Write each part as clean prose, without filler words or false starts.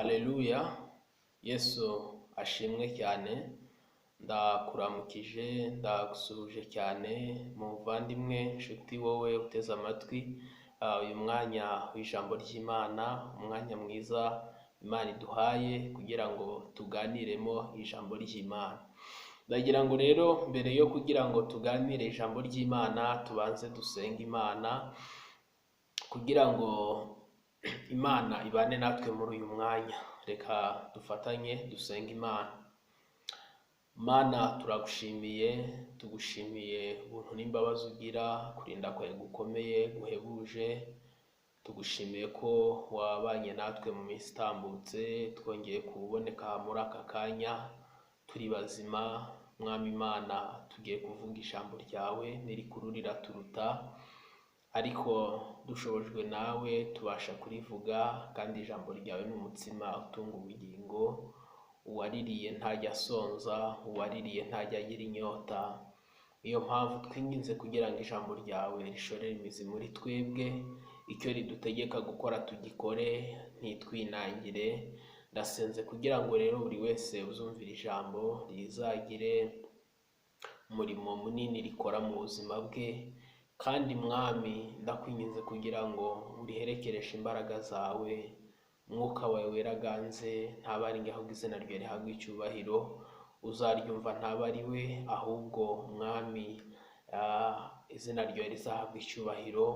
Haleluya, Yesu ashimwe cyane. Ndakuramukije, ndagusuhuje cyane muvandimwe, nshuti wowe uteze amatwi uyu mwanya w'ijambo ry'Imana, umwanya mwiza Imana iduhaye kugira ngo tuganiremo ijambo ry'Imana. Ndagira ngo rero mbere yo kugira ngo tuganire ijambo ry'Imana tubanze dusenga Imana kugira ngo Imana ibane natwe muri uyu mwanya. Reka dufatanye dusenga Imana. Mana, turagushimiye, tugushimiye ubuntu n'imbabazi ugira, kurinda kwawe gukomeye guhebuje. Tugushimiye ko wabanye natwe mu minsi itambutse, twongeye kuboneka muri aka kanya turi bazima. Mwami Imana, tugiye kuvuga ijambo ryawe nirikuru riraturuta, ariko dushobojwe nawe tubasha kurivuga, kandi ijambo ryawe ni umutsima utunga ubugingo. Uwaririye ntajya asonza, uwaririye ntajya agira inyota. Niyo mpamvu twinginze kugira ngo ijambo ryawe rishorere imizi muri twebwe, icyo ridutegeka gukora tugikore, ntitwinangire. Ndasenze kugira ngo rero buri wese uzumvira ijambo rizagire umurimo munini rikora mu buzima bwe, kandi Mwami ndakwinginze kugira ngo uriherekereshe imbaraga zawe, Mwuka wawe weraganze, ntaba ari nge ahubwo izina ryawe rihabwe icyubahiro. Uzaryumva ntaba ari we, ahubwo Mwami izina ryawe rizahabwa icyubahiro.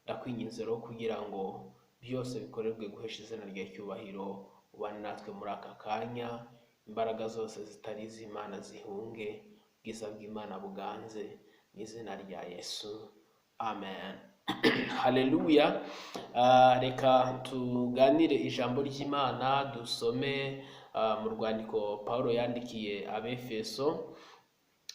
Ndakwinginze rero kugira ngo byose bikorerwe guhesha izina ryawe icyubahiro. Ubane natwe muri aka kanya, imbaraga zose zitari iz'Imana zihunge, ubwiza bw'Imana buganze, mu izina rya Yesu, amen. Haleluya. Reka tuganire ijambo ry'Imana, dusome mu rwandiko Pawulo yandikiye Abefeso.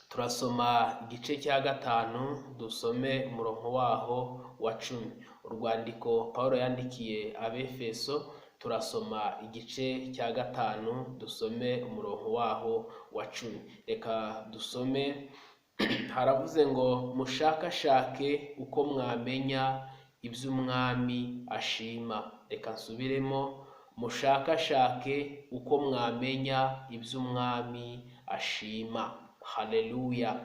Turasoma igice cya 5, dusome umurongo waho wa 10. Urwandiko Pawulo yandikiye Abefeso, turasoma igice cya 5, dusome umurongo waho wa 10. Reka dusome. Haravuze ngo mushakashake uko mwamenya iby'umwami ashima. Reka nsubiremo, mushakashake uko mwamenya iby'umwami ashima. Haleluya.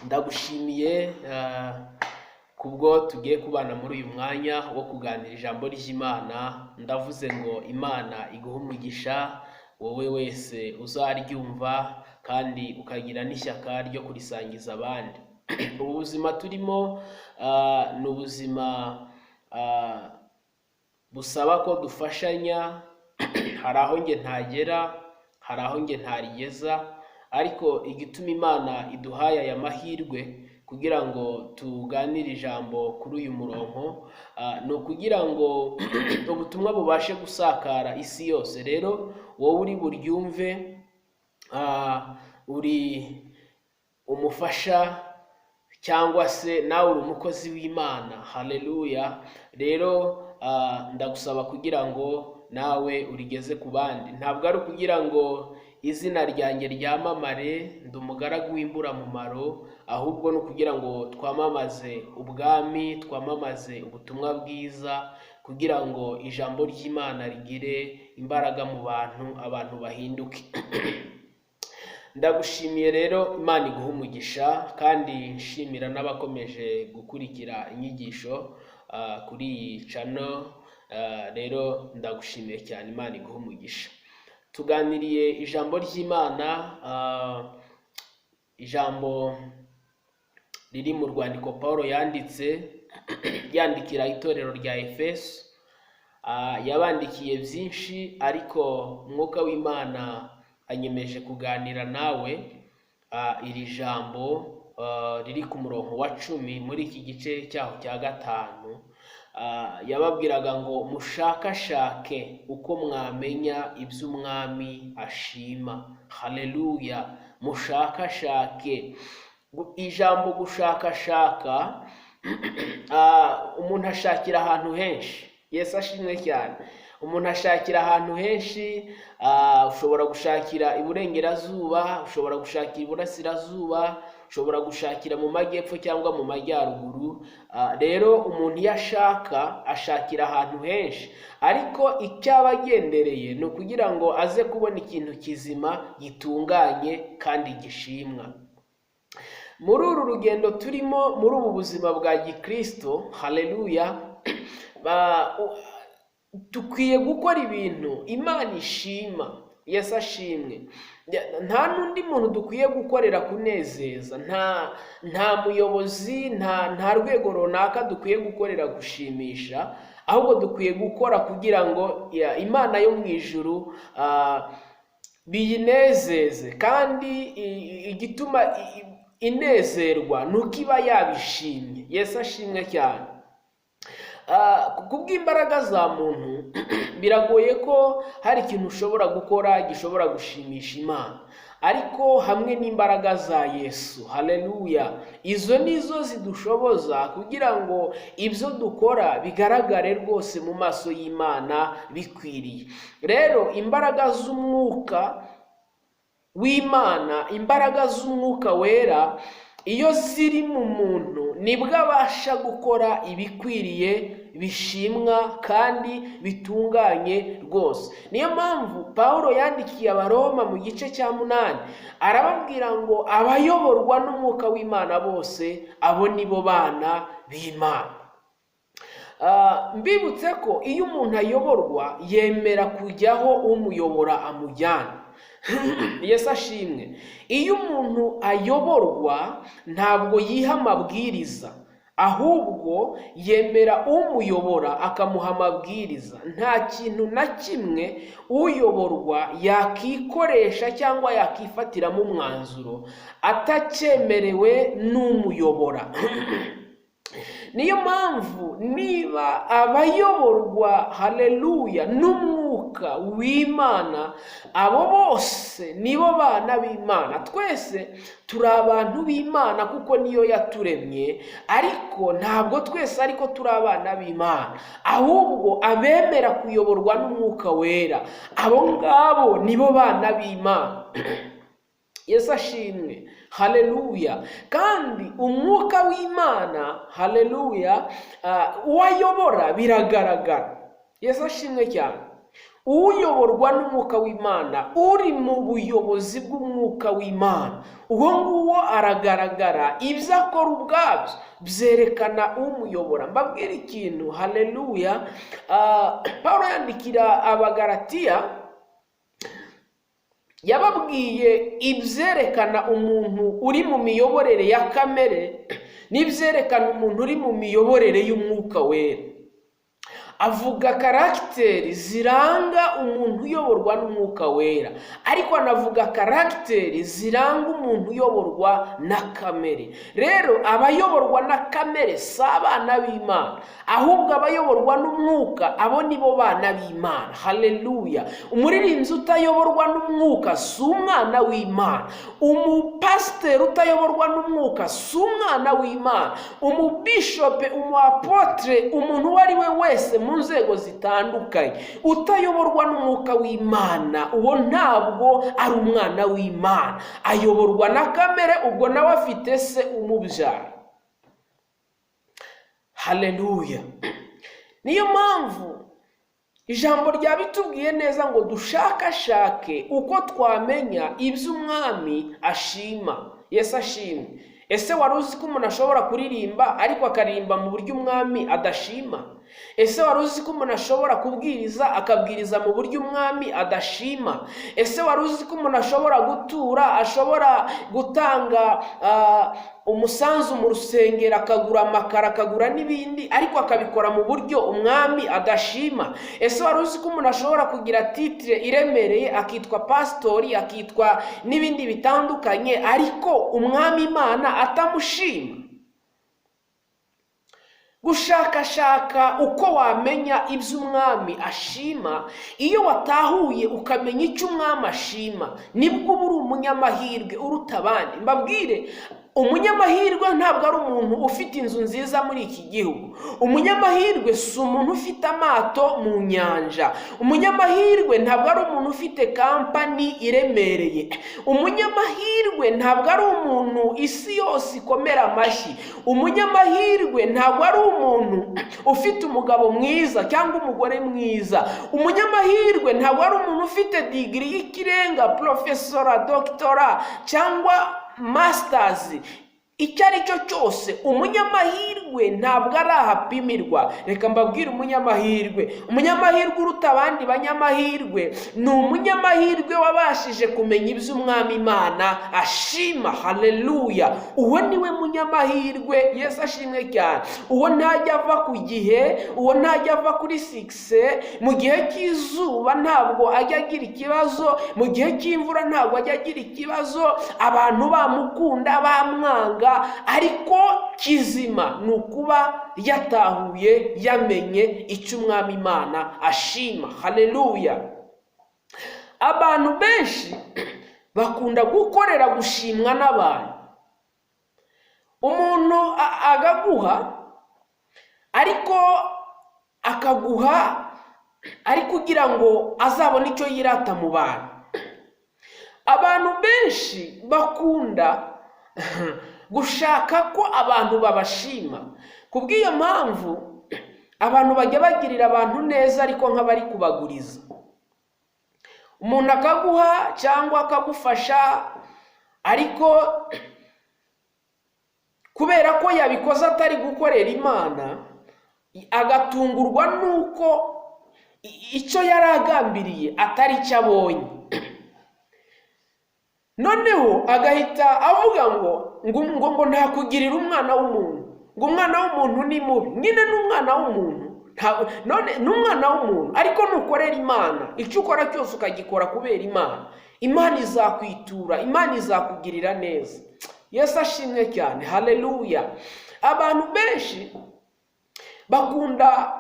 Ndagushimiye kubwo tugiye kubana muri uyu mwanya wo kuganira ijambo ry'Imana. Ndavuze ngo Imana iguhe umugisha wowe wese uzaryumva, kandi ukagira n'ishyaka ryo kurisangiza abandi. Ubu buzima turimo ni ubuzima busaba ko dufashanya. Hari aho nge ntagera, hari aho nge ntarigeza, ariko igituma Imana iduhaye aya mahirwe kugira ngo tuganire ijambo kuri uyu murongo ni ukugira ngo ubutumwa bubashe gusakara isi yose. Rero wowe uri buryumve, uri umufasha cyangwa se nawe uri umukozi w'Imana. Haleluya. Rero ndagusaba kugira ngo nawe urigeze ku bandi. Ntabwo ari ukugira ngo izina ryanjye ryamamare, ndi umugaragu w'imburamumaro, ahubwo ni ukugira ngo twamamaze ubwami, twamamaze ubutumwa bwiza, kugira ngo ijambo ry'Imana rigire imbaraga mu bantu, abantu bahinduke. Ndagushimiye rero, Imana iguhe umugisha, kandi nshimira n'abakomeje gukurikira inyigisho kuri iyi channel. Rero ndagushimiye cyane, Imana iguhe umugisha. Tuganiriye ijambo ry'Imana, ijambo riri mu rwandiko Pawulo yandikira itorero rya Efeso. Yabandikiye byinshi, ariko Umwuka w'Imana anyemeje kuganira nawe iri jambo riri ku murongo wa 10 muri iki gice cyaho cya 5. Yababwiraga ngo mushakashake uko mwamenya iby'umwami ashima. Haleluya. Mushakashake. Ijambo gushakashaka, umuntu ashakira ahantu henshi. Yesu ashimwe cyane. Umuntu ashakira ahantu henshi. Ushobora gushakira iburengerazuba, ushobora gushakira iburasirazuba, ushobora gushakira mu majyepfo cyangwa mu majyaruguru. Rero umuntu iyo ashakira ahantu henshi, ariko icyaba agendereye ni ukugira ngo aze kubona ikintu kizima gitunganye kandi gishimwa. Muri uru rugendo turimo, muri ubu buzima bwa gikristo, haleluya, dukwiye gukora ibintu Imana ishima, Yesu ashimwe. Nta n'undi muntu dukwiye gukorera kunezeza, nta muyobozi, nta rwego runaka dukwiye gukorera gushimisha, ahubwo dukwiye gukora kugira ngo Imana yo mu ijuru biyinezeze. Kandi igituma inezerwa nuko iba yabishimye. Yesu ashimwe cyane. Kubw'imbaraga za muntu biragoye ko hari ikintu ushobora gukora gishobora gushimisha Imana, ariko hamwe n'imbaraga za Yesu, haleluya, izo nizo zidushoboza kugira ngo ibyo dukora bigaragare rwose mu maso y'Imana bikwiriye. Rero imbaraga z'umwuka w'Imana, imbaraga z'umwuka wera, iyo ziri mu muntu nibwo abasha gukora ibikwiriye, bishimwa kandi bitunganye rwose. Niyo mpamvu Pawulo yandikiye Abaroma mu gice cya 8 arababwira ngo abayoborwa n'umwuka w'Imana bose abo nibo bana b'Imana. Mbibutse ko iyo umuntu ayoborwa yemera kujyaho umuyobora amujyana. Yesu ashimwe. Iyo umuntu ayoborwa ntabwo yiha amabwiriza, ahubwo yemera umuyobora akamuha amabwiriza. Nta kintu na kimwe uyoborwa yakikoresha cyangwa yakifatiramo umwanzuro atacyemerewe n'umuyobora. Niyo mpamvu niba abayoborwa, haleluya, n'umwuka w'Imana, abo bose nibo bana b'Imana. Twese turi abantu b'Imana kuko niyo yaturemye, ariko ntabwo twese ariko turi abana b'Imana, ahubwo abemera kuyoborwa n'umwuka wera, abo ngabo nibo bana b'Imana. Yesu ashimwe, haleluya. Kandi umwuka w'Imana, haleluya, uwayobora biragaragara. Yesu ashimwe cyane. Uyoborwa n'umwuka w'Imana, uri mu buyobozi bw'umwuka w'Imana, uwo nguwo aragaragara. Ibyo akora ubwabyo byerekana umuyobora. Mbabwira ikintu, haleluya, Pawulo yandikira Abagalatiya yababwiye ibyerekana umuntu uri mu miyoborere ya kamere n'ibyerekana umuntu uri mu miyoborere y'umwuka wera. Avuga karagiteri ziranga umuntu uyoborwa n'umwuka wera, ariko anavuga karagiteri ziranga umuntu uyoborwa na kamere. Rero abayoborwa na kamere si abana b'Imana, ahubwo abayoborwa n'umwuka abo nibo bana b'Imana. Haleluya. Umuririmbyi utayoborwa n'umwuka si umwana w'Imana. Umupasiteri utayoborwa n'umwuka si umwana w'Imana. Umubishope, umuapotre, umuntu uwo ari we wese mu nzego zitandukanye utayoborwa n'umwuka w'Imana, uwo ntabwo ari umwana w'Imana, ayoborwa na kamere, ubwo nawe afite se umubyara. Haleluya. Niyo mpamvu ijambo ryabitubwiye neza ngo dushakashake uko twamenya ibyo umwami ashima. Yesu ashimwe. Ese wari uzi ko umuntu ashobora kuririmba ariko akaririmba mu buryo umwami adashima? Ese wari uzi ko umuntu ashobora kubwiriza akabwiriza mu buryo umwami adashima? Ese wari uzi ko umuntu ashobora gutura, ashobora gutanga umusanzu mu rusengero, akagura amakara, akagura n'ibindi, ariko akabikora mu buryo umwami adashima? Ese wari uzi ko umuntu ashobora kugira titire iremereye, akitwa pasitori, akitwa n'ibindi bitandukanye, ariko umwami Imana atamushima? Gushakashaka uko wamenya ibyo umwami ashima, iyo watahuye ukamenya icyo umwami ashima, nibwo uba uri umunyamahirwe uruta abandi. Mbabwire, umunyamahirwe ntabwo ari umuntu ufite inzu nziza muri iki gihugu. Umunyamahirwe si umuntu ufite amato mu nyanja. Umunyamahirwe ntabwo ari umuntu ufite kampani iremereye. Umunyamahirwe ntabwo ari umuntu isi yose ikomera amashyi. Umunyamahirwe ntabwo ari umuntu ufite umugabo mwiza cyangwa umugore mwiza. Umunyamahirwe ntabwo ari umuntu ufite digiri y'ikirenga, profesora, doktora cyangwa masters. Icyo ari cyo cyose, umunyamahirwe ntabwo ari ahapimirwa. Reka mbabwire umunyamahirwe uruta abandi banyamahirwe ni umunyamahirwe wabashije kumenya iby'Umwami Imana ashima. Haleluya! Uwo niwe munyamahirwe. Yesu ashimwe cyane. Uwo ntajya ava ku gihe, uwo ntajya ava kuri 6, mu gihe cy'izuba ntabwo ajya agira ikibazo, mu gihe cy'imvura ntabwo ajya agira ikibazo, abantu bamukunda bamwanga, ariko kizima ni ukuba yatahuye, yamenye icyo Umwami Imana ashima. Haleluya! Abantu benshi bakunda gukorera gushimwa n'abantu. Umuntu agaguha, ariko akaguha ari kugira ngo azabone icyo yirata mu bantu. Abantu benshi bakunda gushaka ko abantu babashima. Kubw'iyo mpamvu abantu bajya bagirira abantu neza ariko nk'abari kubaguriza. Umuntu akaguha cyangwa akagufasha, ariko kubera ko yabikoze atari gukorera Imana, agatungurwa nuko icyo yari agambiriye atari cyo abonye. Noneho agahita avuga ngo nta kugirira umwana w'umuntu, ngo umwana w'umuntu ni mubi. Nyine n'umwana w'umuntu, none n'umwana w'umuntu, ariko nukorera Imana, icyo ukora cyose ukagikora kubera Imana, Imana izakwitura, Imana izakugirira neza. Yesu ashimwe cyane. Haleluya! Abantu benshi bakunda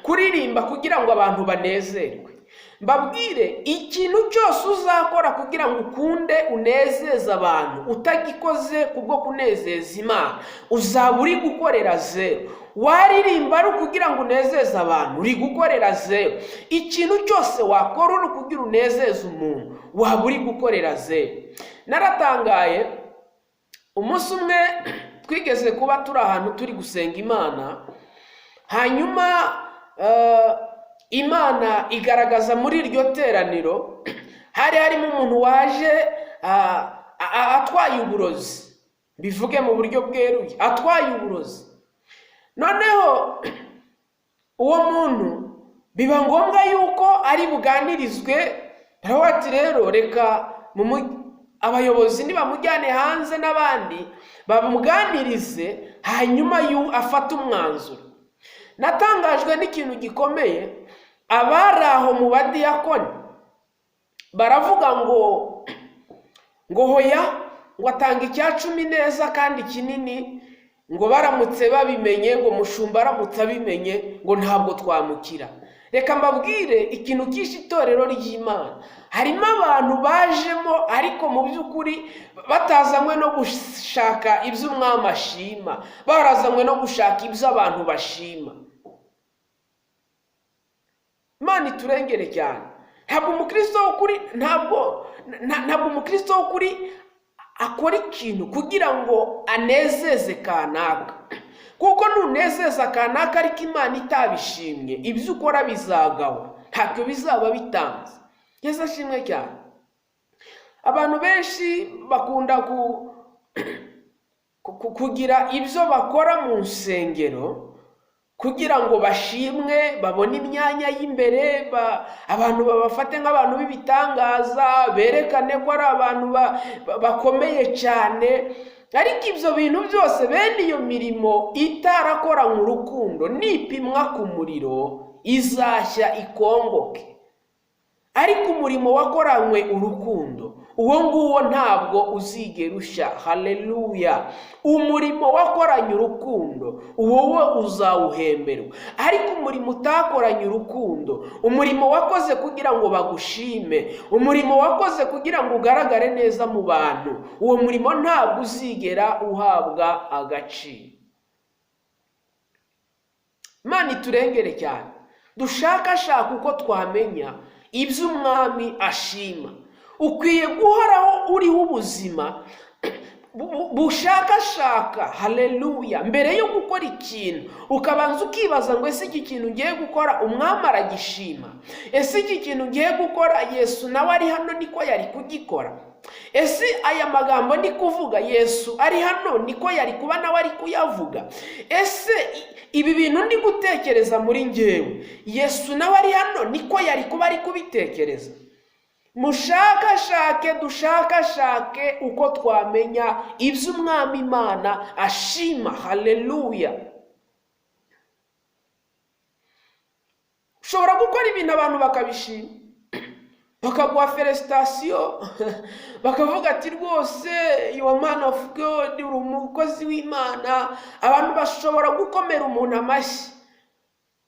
kuririmba kugira ngo abantu banezerwe. Mbabwire, ikintu cyose uzakora kugira ngo ukunde unezeze abantu, utagikoze kubwo kunezeza Imana, uzaba uri gukorera zero. Waririmba ari kugira ngo unezeze abantu, uri gukorera zero. Ikintu cyose wakora uri kugira unezeze umuntu, waba uri gukorera zero. Naratangaye, umunsi umwe twigeze kuba turi ahantu turi gusenga Imana, hanyuma Imana igaragaza muri iryo teraniro hari harimo umuntu waje atwaye uburozi. Bivuge mu buryo bweruye, atwaye uburozi. Noneho uwo muntu biba ngombwa yuko ari buganirizwe. Ati rero reka abayobozi nibamujyane hanze n'abandi bamuganirize, hanyuma afata umwanzuro. Natangajwe n'ikintu gikomeye. Abari aho mu badiyakoni baravuga ngo hoya, ngo atanga icya10 neza kandi kinini, ngo baramutse babimenye, ngo mushumba aramutse abimenye, ngo ntabwo twamukira. Reka mbabwire ikintu cy'isi itorero ry'Imana. Harimo abantu bajemo ariko mu by'ukuri batazanywe no gushaka ibyo Umwami ashima, barazanywe no gushaka ibyo abantu bashima. Imana iturengere cyane. Ntabwo umukristo w'ukuri akora ikintu kugira ngo anezeze kanaka, kuko nunezeza kanaka ariko Imana itabishimye, ibyo ukora bizagawa, ntacyo bizaba bitanze. Yesu ashimwe cyane. Abantu benshi bakunda kugira ibyo bakora mu nsengero kugira ngo bashimwe, babone imyanya y'imbere, abantu babafate nk'abantu b'ibitangaza, berekane ko ari abantu bakomeye cyane. Ariko ibyo bintu byose, bene iyo mirimo itarakoranywe urukundo, nipimwa ku muriro izashya ikongoke. Ariko umurimo wakoranywe urukundo uwo nguwo ntabwo uzigera ushya. Haleluya. Umurimo wakoranye urukundo wowe uzawuhemberwa, ariko umurimo utakoranye urukundo, umurimo wakoze kugira ngo bagushime, umurimo wakoze kugira ngo ugaragare neza mu bantu, uwo murimo ntabwo uzigera uhabwa agaciro. Imana iturengere cyane, dushakashaka uko twamenya ibyo umwami ashima. Ukwiye guhoraho uriho ubuzima bushakashaka. Haleluya. Mbere yo gukora ikintu ukabanza ukibaza ngo ese iki kintu ngiye gukora umwami aragishima? Ese iki kintu ngiye gukora Yesu nawe ari hano niko yari kugikora? Ese aya magambo ndi kuvuga Yesu ari hano niko yari kuba nawe ari kuyavuga? Ese ibi bintu ndi gutekereza muri njyewe Yesu nawe ari hano niko yari kuba ari kubitekereza? Mushakashake, dushakashake uko twamenya ibyo umwami Imana ashima. Haleluya. Ushobora gukora ibintu abantu bakabishima, bakaguha felicitation, bakavuga ati rwose you are man of God, uri umukozi w'Imana. Abantu bashobora gukomera umuntu amashyi,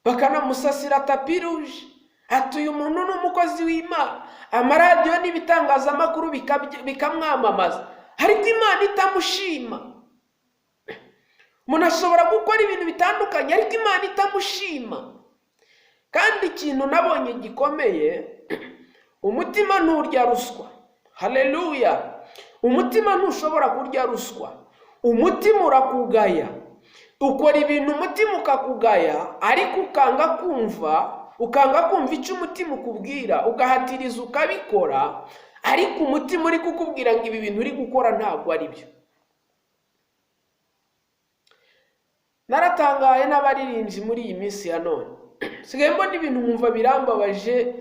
bakanamusasira tapi rouge, ati uyu muntu ni umukozi w'Imana. Amaradiyo n'ibitangazamakuru bikamwamamaza, ariko Imana itamushima. Umuntu ashobora gukora ibintu bitandukanye ariko Imana itamushima. Kandi ikintu nabonye gikomeye, umutima nturya ruswa. Haleluya. Umutima ntushobora kurya ruswa. Umutima urakugaya, ukora ibintu umutima ukakugaya, ariko ukanga kumva icyo umutima ukubwira, ugahatiriza ukabikora, ariko umutima uri kukubwira ngo ibi bintu uri gukora ntabwo ari byo. Naratangaye n'abaririmbyi muri iyi minsi ya none, sigaye mbona ibintu nkumva birambabaje,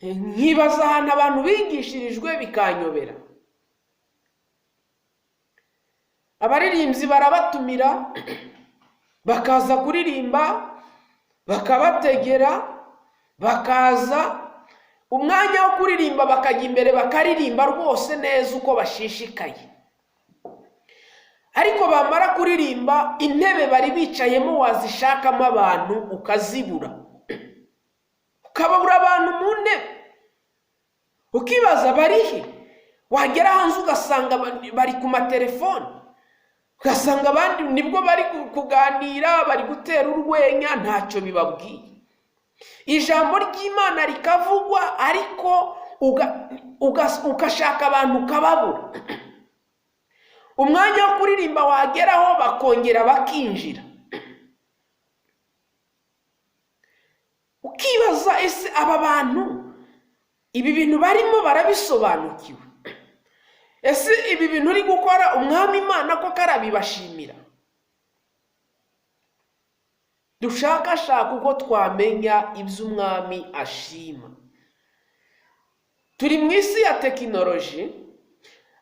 nkibaza ahantu abantu bigishirijwe bikanyobera. Abaririmbyi barabatumira bakaza kuririmba, bakabategera, bakaza umwanya wo kuririmba bakajya imbere bakaririmba rwose neza uko bashishikaye, ariko bamara kuririmba intebe bari bicayemo wazishakamo abantu ukazibura, ukababura abantu mu ntebe, ukibaza barihe. Wagera hanze ugasanga bari ku matelefone, ugasanga abandi nibwo bari kuganira, bari gutera urwenya, ntacyo bibabwiye. Ijambo ry'Imana rikavugwa ariko ugashaka abantu ukababura. Umwanya wo kuririmba wageraho bakongera bakinjira, ukibaza ese aba bantu ibi bintu barimo barabisobanukiwe? Ese ibi bintu uri gukora umwami Imana ko karabibashimira? Dushakashaka uko twamenya ibyo umwami ashima. Turi mu isi ya tekinoloji,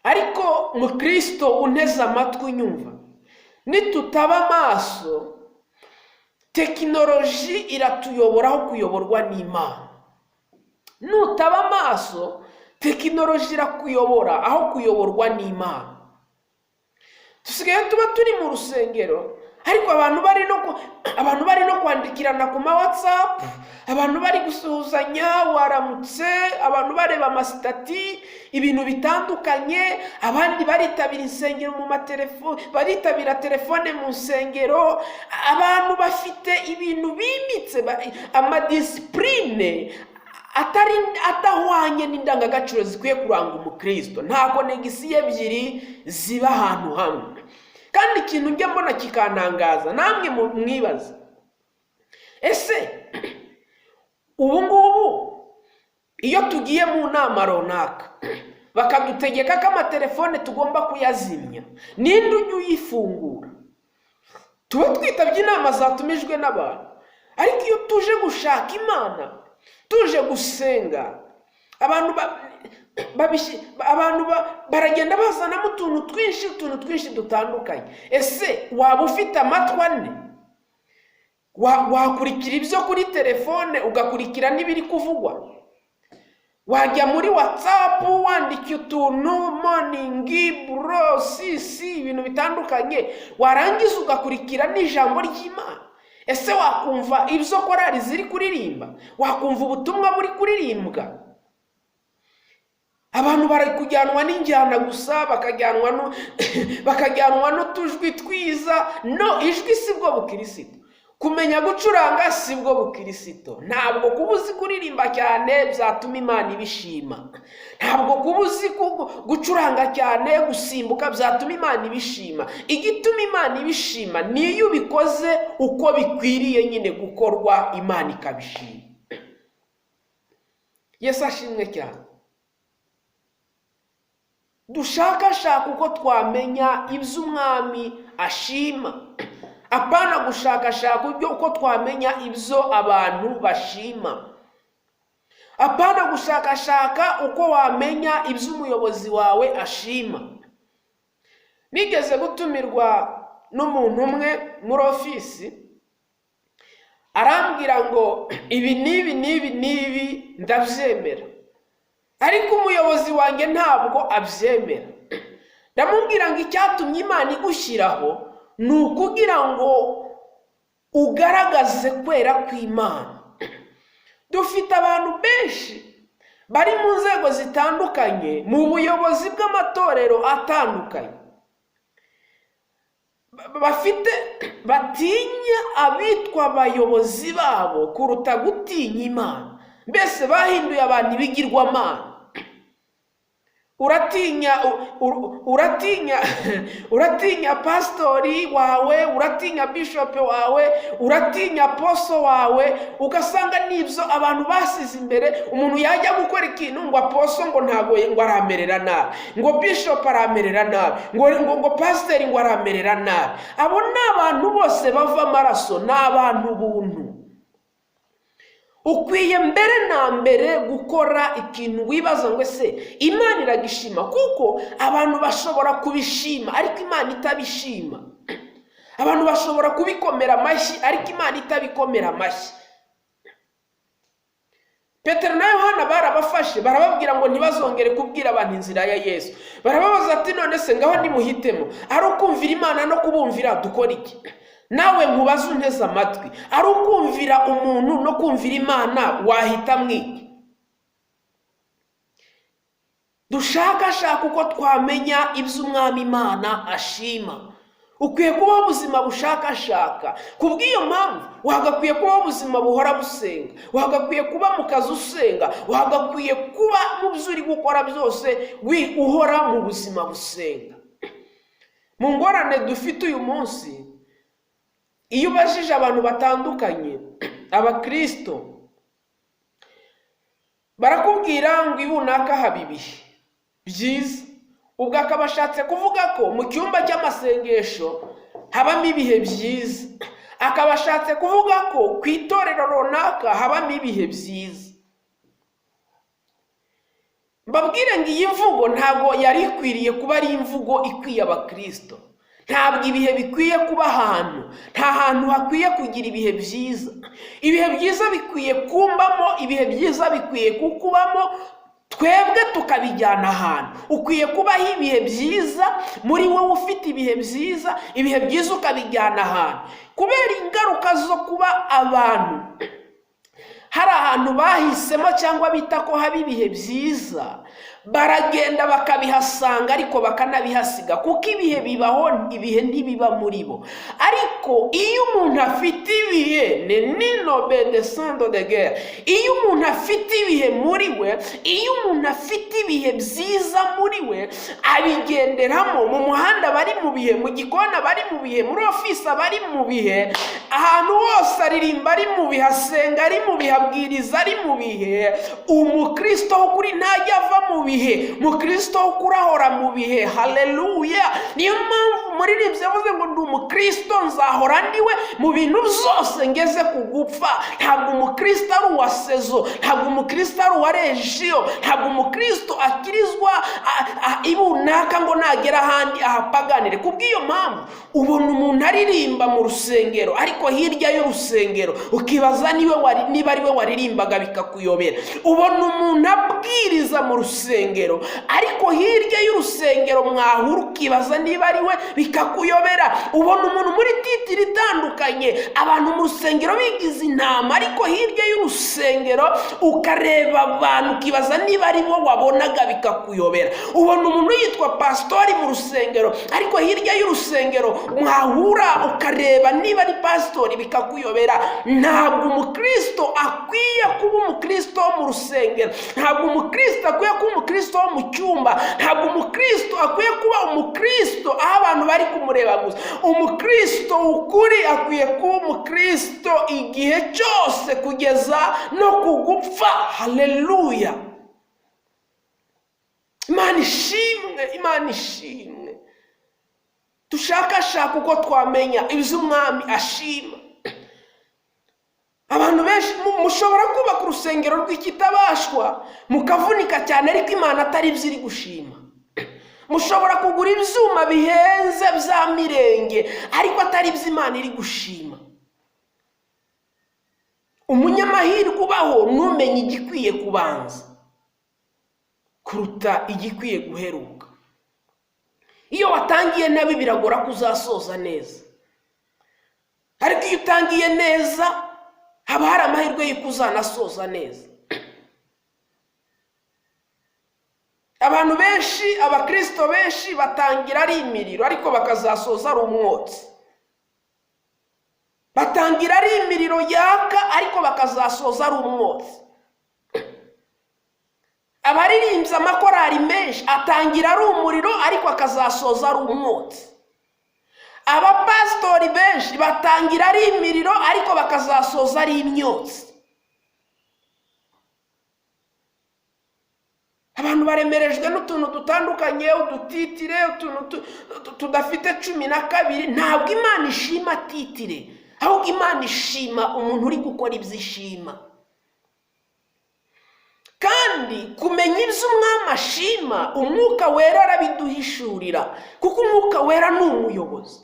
ariko mu Kristo unteze amatwi unyumva, nitutaba amaso tekinoloji iratuyobora aho kuyoborwa n'Imana. Nutaba amaso tekinoloji irakuyobora aho kuyoborwa n'Imana. Dusigaye tuba turi mu rusengero, ariko abantu bari no kwandikirana ku ma WhatsApp, abantu bari gusuhuzanya waramutse, abantu bareba amasitati, ibintu bitandukanye, abandi baritabira insengero mu matelefone, baritabira telefone mu nsengero. Abantu bafite ibintu bimitse, amadisipurine atahwanye n'indangagaciro zikwiye kuranga umukristo. Nta konegisiyo ebyiri ziba ahantu hamwe. Kandi ikintu njya mbona kikantangaza, namwe mwibaza, ese ubu ngubu iyo tugiye mu nama runaka bakadutegeka ko amatelefone tugomba kuyazimya, ninde ujya uyifungura? Tuba twitabye inama zatumijwe n'abantu, ariko iyo tuje gushaka Imana, tuje gusenga, abantu baragenda bazanamo utuntu twinshi dutandukanye. Ese waba ufite amatwi ane? Wakurikira ibyo kuri telefone ugakurikira n'ibiri kuvugwa? wajya muri WhatsApp wandika utuntu morning bro sisi ibintu bitandukanye, warangiza ugakurikira n'ijambo ry'Imana. Ese wakumva ibyo korari ziri kuririmba? Wakumva ubutumwa buri kuririmbwa? Abantu bari kujyanwa n'injyana gusa, bakajyanwa n'utujwi twiza. No, ijwi si bwo bukristo. Kumenya gucuranga si bwo bukristo. Ntabwo kuba uzi kuririmba cyane byatuma Imana ibishima. Ntabwo kuba uzi gucuranga cyane, gusimbuka byatuma Imana ibishima. Igituma Imana ibishima ni iyo ubikoze uko bikwiriye nyine gukorwa, Imana ikabishima. Yesu ashimwe cyane. Dushakashaka uko twamenya ibyo Umwami ashima, apana gushakashaka uko twamenya ibyo abantu bashima. Apana gushakashaka uko wamenya ibyo umuyobozi wawe ashima. Nigeze gutumirwa n'umuntu umwe muri ofisi, arambwira ngo ibi n'ibi ndabyemera, ariko umuyobozi wanjye ntabwo abyemera. Ndamubwira ngo icyatumye Imana igushyiraho ni ukugira ngo ugaragaze kwera kw'Imana. Dufite abantu benshi bari mu nzego zitandukanye, mu buyobozi bw'amatorero atandukanye, batinya abitwa abayobozi babo kuruta gutinya Imana. Mbese bahinduye abantu ibigirwamana. uratinya pastori wawe, uratinya bishop wawe, uratinya apostle wawe, ugasanga nibyo abantu basize imbere. Umuntu yajya gukora ikintu ngo apostle ngo ntago ngo aramerera nabi, ngo bishop aramerera nabi, ngo pastor ngo aramerera nabi. Abo ni abantu bose bava amaraso, ni abantu buntu. Ukwiye mbere na mbere gukora ikintu wibaza ngo ese Imana iragishima, kuko abantu bashobora kubishima ariko Imana itabishima. Abantu bashobora kubikomera amashyi ariko Imana itabikomera amashyi. Petero na Yohana barabafashe, barababwira ngo ntibazongere kubwira abantu inzira ya Yesu. Barababaza ati none se ngaho nimuhitemo, ari ukumvira Imana no kubumvira dukora iki? Nawe nkubaze unteze amatwi, ari ukumvira umuntu no kumvira Imana wahita mwiki? Dushakashaka uko twamenya ibyo Umwami Imana ashima. Ukwiye kubaho ubuzima bushakashaka. Kubw'iyo mpamvu wagakwiye kubaho ubuzima buhora busenga, wagakwiye kuba mu kazi usenga, wagakwiye kuba mu byo uri gukora byose uhora mu buzima busenga. Mu ngorane dufite uyu munsi, iyo ubajije abantu batandukanye, abakristo, barakubwira ngo ibunaka haba ibihe byiza. Ubwo akaba ashatse kuvuga ko mu cyumba cy'amasengesho habamo ibihe byiza. Akaba ashatse kuvuga ko ku itorero runaka habamo ibihe byiza. Mbabwire ngo iyi mvugo ntabwo yari ikwiriye kuba ari imvugo ikwiye abakristo. Ntabwo ibihe bikwiye kuba ahantu, nta hantu hakwiye kugira ibihe byiza. Ibihe byiza bikwiye kumbamo, ibihe byiza bikwiye kukubamo, twebwe tukabijyana ahantu. Ukwiye kubaho ibihe byiza muri wowe, ufite ibihe byiza, ibihe byiza ukabijyana ahantu. Kubera ingaruka zo kuba abantu hari ahantu bahisemo cyangwa bita ko haba ibihe byiza, baragenda bakabihasanga ariko bakanabihasiga, kuko ibihe bibaho, ibihe ntibiba muri bo. Ariko iyo umuntu afite ibihe, iyo umuntu afite ibihe muri we, iyo umuntu afite ibihe byiza muri we, abigenderamo. Mu muhanda bari mu bihe, mu gikona bari mu bihe, muri ofisi bari mu bihe, ahantu hose aririmba ari mu bihe, asenga ari mu bihe, abwiriza ari mu bihe. Umukristo kuri ntajya ava mu bihe bihe, mukristo ukurahora mu bihe. Haleluya! Niyo mpamvu muririmbyi yavuze ngo ndi umukristo nzahora ndiwe mu bintu byose ngeze ku gupfa. Ntabwo umukristo ari uwa sezo, ntabwo umukristo ari uwa regiyo, ntabwo umukristo akirizwa ibunaka ngo nagera ahandi ahapaganire. Kubw'iyo mpamvu ubona umuntu aririmba mu rusengero, ariko hirya y'urusengero ukibaza niba ari we waririmbaga bikakuyobera. Ubona umuntu abwiriza mu rusengero, ariko hirya y'urusengero mwahura ukibaza niba ari we bikakuyobera. Ubona umuntu muri titiri itandukanye, abantu mu rusengero bigize intama, ariko hirya y'urusengero ukareba abantu ukibaza niba ari bo wabonaga bikakuyobera. Ubona umuntu yitwa pasitori mu rusengero, ariko hirya y'urusengero mwahura ukareba niba ari pasitori bikakuyobera. Ntabwo umukristo akwiye kuba umukristo wo mu rusengero, ntabwo umukristo akwiye kuba umukristo wo mu cyumba, ntabwo umukristo akwiye kuba umukristo aho abantu bari kumureba gusa. Umukristo ukuri akwiye kuba umukristo igihe cyose kugeza no kugupfa. Haleluya! Imana ishimwe, Imana ishimwe. Dushakashaka uko twamenya ibyo umwami ashima. Abantu benshi mushobora kubaka urusengero rw'ikitabashwa mukavunika cyane, ariko Imana atari byo iri gushima. Mushobora kugura ibyuma bihenze bya mirenge, ariko atari byo Imana iri gushima. Umunyamahirwe ubaho numenye igikwiye kubanza kuruta igikwiye guheruka. Iyo watangiye nabi biragora kuzasoza neza, ariko iyo utangiye neza haba hari amahirwe y'uko uzanasoza neza. Abantu benshi, abakristo benshi batangira ari imiriro, ariko bakazasoza ari umwotsi. Batangira ari imiriro yaka, ariko bakazasoza ari umwotsi. Abaririmbyi amakorari menshi atangira ari umuriro, ariko akazasoza ari umwotsi. Abapasitori benshi batangira ari imiriro, ariko bakazasoza ari imyotsi. Abantu baremerejwe n'utuntu dutandukanye, udutitire, utuntu tudafite 12. Ntabwo Imana ishima titire, ahubwo Imana ishima umuntu uri gukora ibyishima. Kandi kumenya ibyo umwami ashima, umwuka wera arabiduhishurira, kuko umwuka wera ni umuyobozi.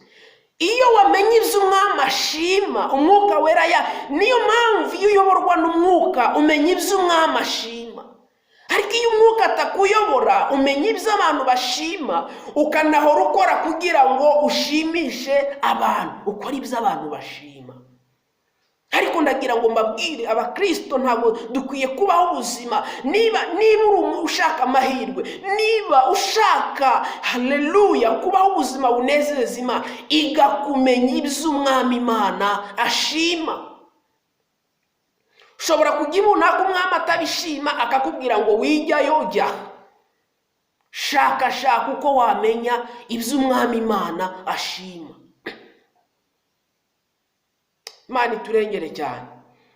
Iyo wamenye ibyo umwami ashima, umwuka wera niyo mpamvu iyo uyoborwa n'umwuka umenya ibyo umwami ashima. Ariko iyo umwuka atakuyobora umenya ibyo abantu bashima, ukanahora ukora kugira ngo ushimishe abantu, ukora ibyo abantu bashima. Ariko ndagira ngo mbabwire abakristo, ntabwo dukwiye kubaho ubuzima niba uri ushaka amahirwe, niba ushaka haleluya kubaho ubuzima bunezeza Imana, iga kumenya ibyo umwami Imana ashima. Ushobora kujya ibunaka umwami atabishima akakubwira ngo wijyayo jya. Shaka uko wamenya ibyo umwami Imana ashima. Imana iturengere cyane.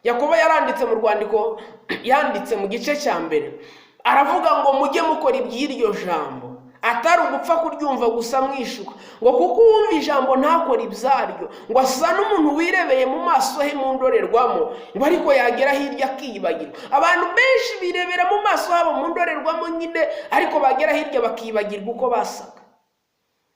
Yakobo yaranditse mu rwandiko, yanditse mu gice cya mbere, aravuga ngo mujye mukora iby'iryo jambo, atari ugupfa kuryumva gusa mwishuka, ngo kuko uwumva ijambo ntakora ibyaryo, ngo asa n'umuntu wirebeye mu maso he mu ndorerwamo, ngo ariko yagera hirya akiyibagirwa. Abantu benshi birebera mu maso habo mu ndorerwamo nyine, ariko bagera hirya bakiyibagirwa uko basaga.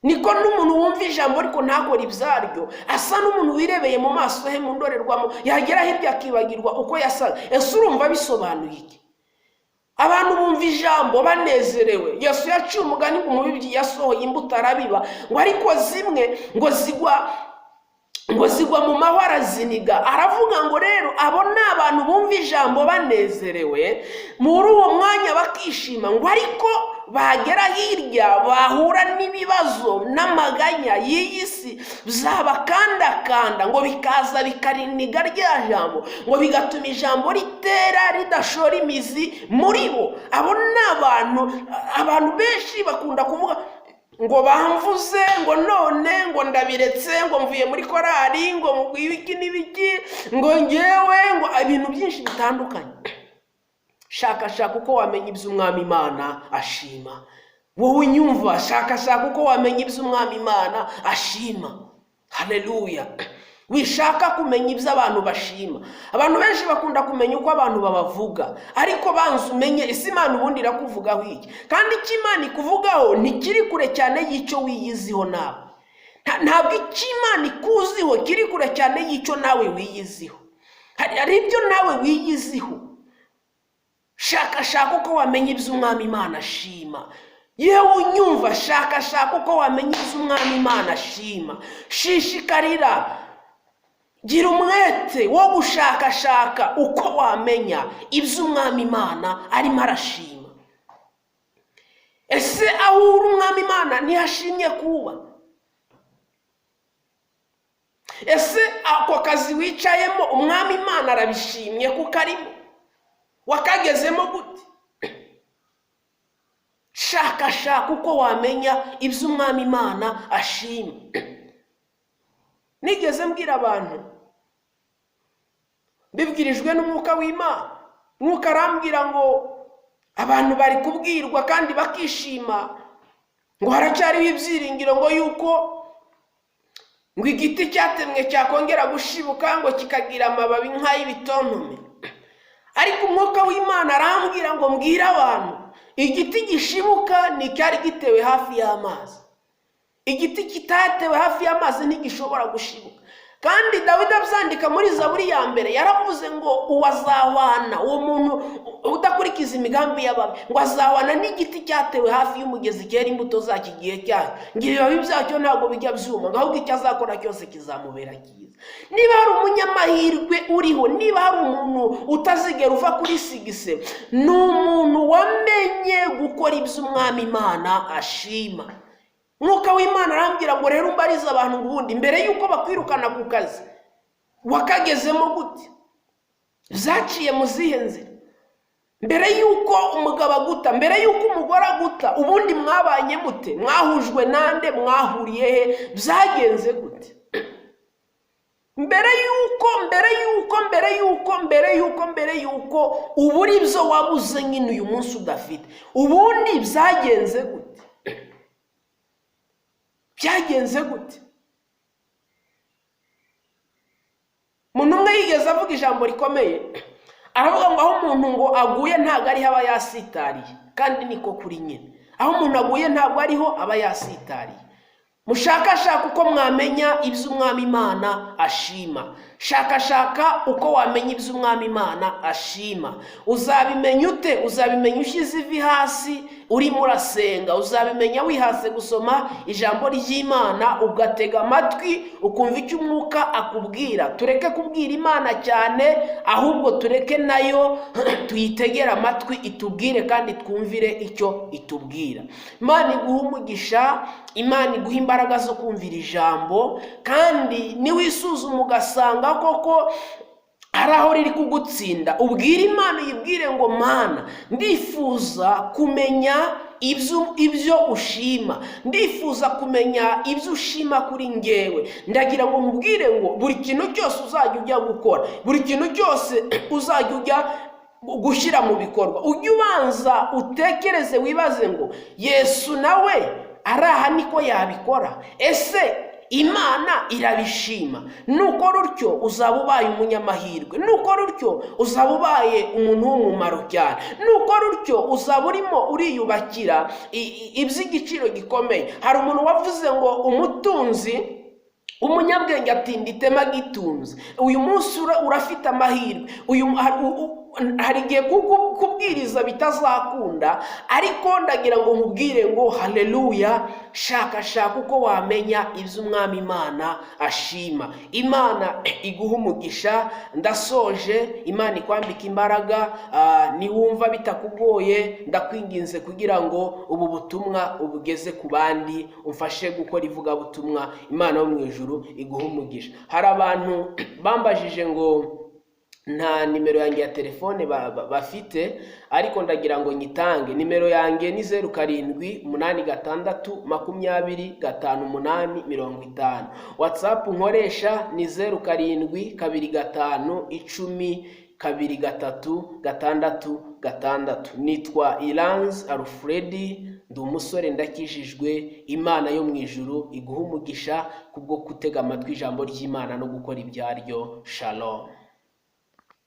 Niko n'umuntu wumva ijambo ariko ntakora ibyaryo, asa n'umuntu wirebeye mu maso he mu ndorerwamo, yagera hirya akibagirwa uko yasaga. Ese urumva bisobanuye iki? Abantu bumva ijambo banezerewe. Yesu yaciye umugani ngo umubibyi yasohoye imbuto arabiba, ngo ariko zimwe ngo zigwa mu mahwa araziniga. Aravuga ngo rero abo ni abantu bumva ijambo banezerewe, muri uwo mwanya bakishima, ngo ariko bagera hirya bahura n'ibibazo n'amaganya y'iyi si byabakandakanda, ngo bikaza bikariniga rya jambo, ngo bigatuma ijambo ritera ridashora imizi muri bo. Abo ni abantu benshi bakunda kuvuga ngo bamvuze, ngo none ngo ndabiretse, ngo mvuye muri korari, ngo mubwibiki n'ibiki, ngo ngewe, ngo ibintu byinshi bitandukanye. shaka uko wamenya iby'umwami Imana ashima. Wowe unyumva, shaka uko wamenya iby'umwami Imana ashima. Haleluya. Wishaka kumenya ibyo abantu bashima. Abantu benshi bakunda kumenya uko abantu babavuga, ariko banza umenye isi Imana ubundi irakuvugaho iki, kandi icyo Imana ikuvugaho ntikiri kure cyane y'icyo wiyiziho nawe. Ntabwo icyo Imana ikuziho kiri kure cyane y'icyo nawe wiyiziho. Hari ibyo nawe wiyiziho. Shaka uko wamenya iby'umwami Imana ashima. Yewe unyumva, shaka uko wamenya iby'umwami Imana ashima. Shishikarira, gira umwete wo gushaka uko wamenya iby'umwami Imana arimo arashima. Ese aho uri umwami Imana ntiyashimye kuba? Ese ako kazi wicayemo umwami Imana arabishimye kuko arimo? Wakagezemo gute? Shaka uko wamenya iby'umwami Imana ashima. Nigeze mbwira abantu, bibwirijwe n'umwuka w'Imana. Mwuka arambwira ngo abantu bari kubwirwa kandi bakishima ngo haracyariho ibyiringiro ngo yuko ngo igiti cyatemwe cyakongera gushibuka ngo kikagira amababi nk'ay'ibitontome. Ariko umwuka w'Imana arambwira ngo mbwira abantu, igiti gishibuka ni cyari gitewe hafi y'amazi. Igiti kitatewe hafi y'amazi ntigishobora gushibuka. Kandi Dawidi abyandika muri Zaburi ya mbere yaravuze ngo uwazahwana, uwo muntu udakurikiza imigambi y'ababi, ngo azahwana n'igiti cyatewe hafi y'umugezi cyera imbuto zacyo igihe cyayo, ngo ibibabi byacyo ntabwo bijya byuma, ahubwo icyo azakora cyose kizamubera cyiza. Niba hari umunyamahirwe uriho, niba hari umuntu utazigera uva kuri sigise, ni umuntu wamenye gukora iby'umwami Imana ashima. Mwuka w'Imana arambwira ngo rero umbarize abantu ubundi mbere yuko bakwirukana ku kazi wakagezemo gute? Zaciye mu zihe nzira? Mbere yuko umugabo aguta, mbere yuko umugore aguta, ubundi mwabanye mute? Mwahujwe nande? Mwahuriye he? Byagenze gute? mbere yuko uburi ibyo wabuze nyine uyu munsi udafite, ubundi byagenze gute? Byagenze gute? Umuntu umwe yigeze avuga ijambo rikomeye, aravuga ngo aho umuntu ngo aguye ntabwo ariho aba yasitariye, kandi niko kuri nyine. Aho umuntu aguye ntabwo ariho aba yasitariye. Mushaka uko mwamenya iby'umwami Imana ashima. Shaka uko wamenya iby'umwami Imana ashima. Uzabimenya ute? Uzabimenya ushyize ivi hasi urimo urasenga. Uzabimenya wihase gusoma ijambo ry'Imana, ugatega amatwi ukumva icyo umwuka akubwira. Tureke kubwira Imana cyane, ahubwo tureke nayo tuyitegera amatwi itubwire kandi twumvire icyo itubwira. Imana iguha umugisha, Imana iguha imbaraga zo kumvira ijambo, kandi niwisuzuma ugasanga koko hari aho riri kugutsinda, ubwira Imana, yibwire ngo Mana, ndifuza kumenya ibyo ushima, ndifuza kumenya ibyo ushima kuri ngewe. Ndagira ngo nkubwire ngo buri kintu cyose uzajya ujya gukora, buri kintu cyose uzajya ujya gushyira mu bikorwa, ujye ubanza utekereze, wibaze ngo Yesu nawe araha niko yabikora? Ese Imana irabishima? Nukora utyo uzaba ubaye umunyamahirwe, nukora utyo uzaba ubaye umuntu w'umumaro cyane, nukora utyo uzaba urimo uriyubakira iby'igiciro gikomeye. Hari umuntu wavuze ngo umutunzi, umunyabwenge atinda itema gitunze. Uyu munsi urafite amahirwe, hari igihe kubwiriza bitazakunda, ariko ndagira ngo nkubwire ngo haleluya, shaka uko wamenya iby'umwami Imana ashima. Imana iguha umugisha. Ndasoje. Imana ikwambika imbaraga. Niwumva bitakugoye, ndakwinginze kugira ngo ubu butumwa ubugeze ku bandi, umfashe gukora ivugabutumwa. Imana yo mu ijuru iguha umugisha. Hari abantu bambajije ngo nta nimero yanjye ya telefone bafite, ariko ndagira ngo nyitange. Nimero yanjye ni 0786205850. WhatsApp nkoresha ni 072510 2-3-6. Nitwa Iranzi Alfredi, ndi umusore ndakijijwe. Imana yo mu ijuru iguha umugisha kubwo gutega amatwi ijambo ry'Imana no gukora ibyaryo. Shalom.